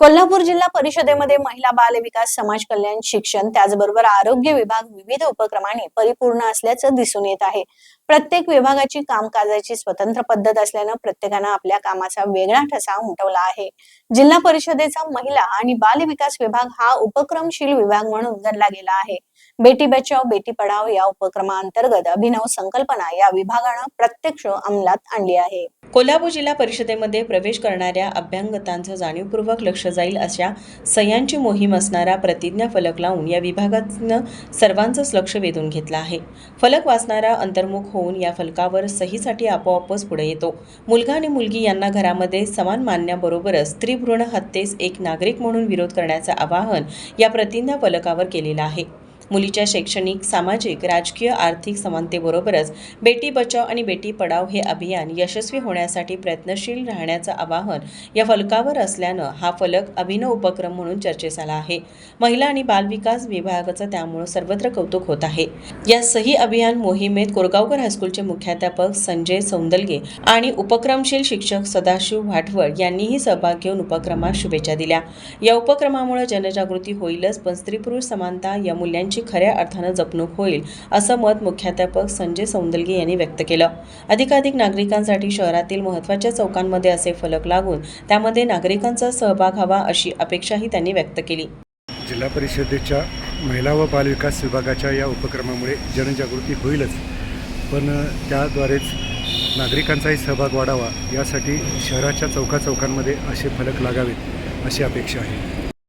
कोल्हापूर जिल्हा परिषदेमध्ये महिला बाल विकास, समाज कल्याण, शिक्षण त्याचबरोबर आरोग्य विभाग विविध उपक्रमांनी परिपूर्ण असल्याचं दिसून येत आहे। प्रत्येक विभागाची कामकाजाची स्वतंत्र पद्धत असल्यानं प्रत्येकानं आपल्या कामाचा वेगळा ठसा उमटवला आहे। जिल्हा परिषदेचा महिला आणि बाल विकास विभाग हा उपक्रमशील विभाग म्हणून गणला गेला आहे। बेटी बचाओ बेटी पढाओ या उपक्रमांतर्गत अभिनव संकल्पना या विभागानं प्रत्यक्ष अंमलात आणली आहे। कोल्हापूर जिल्हा परिषदेमध्ये प्रवेश करणाऱ्या अभ्यंगतांचं जाणीवपूर्वक लक्ष जाईल अशा सह्यांची मोहीम असणारा प्रतिज्ञा फलक लावून या विभागानं सर्वांचंच लक्ष वेधून घेतलं आहे। फलक वाचणारा अंतर्मुख होऊन या फलकावर सहीसाठी आपोआपच पुढे येतो। मुलगा आणि मुलगी यांना घरामध्ये समान मानण्याबरोबरच स्त्री भ्रूण हत्येस एक नागरिक म्हणून विरोध करण्याचं आवाहन या प्रतिज्ञा फलकावर केलेलं आहे। मुलीच्या शैक्षणिक, सामाजिक, राजकीय, आर्थिक समानतेबरोबरच बेटी बचाओ आणि बेटी पढाओ हे अभियान यशस्वी होण्यासाठी प्रयत्नशील राहण्याचं आवाहन या फलकावर असल्यानं हा फलक अभिनव उपक्रम म्हणून चर्चेस आला आहे। महिला आणि बाल विकास विभागाचं त्यामुळे सर्वत्र कौतुक होत आहे। या सही अभियान मोहिमेत कोरगावकर हायस्कूलचे मुख्याध्यापक संजय सौंदलगे आणि उपक्रमशील शिक्षक सदाशिव भाटवळ यांनीही सहभाग घेऊन उपक्रमास शुभेच्छा दिल्या। या उपक्रमामुळे जनजागृती होईलच, पण स्त्री-पुरुष समानता या मूल्यांची खऱ्या अर्थानं जपणूक होईल असं मत मुख्याध्यापक संजय सौंदलगे यांनी व्यक्त केलं। अधिकाधिक नागरिकांसाठी शहरातील महत्त्वाच्या चौकांमध्ये असे फलक लागून त्यामध्ये नागरिकांचा सहभाग हवा अशी अपेक्षाही त्यांनी व्यक्त केली। जिल्हा परिषदेच्या महिला व बाल विकास विभागाच्या या उपक्रमामुळे जनजागृती होईलच, पण त्याद्वारेच नागरिकांचाही सहभाग वाढावा यासाठी शहराच्या चौकाचौकांमध्ये असे फलक लागावेत अशी अपेक्षा आहे।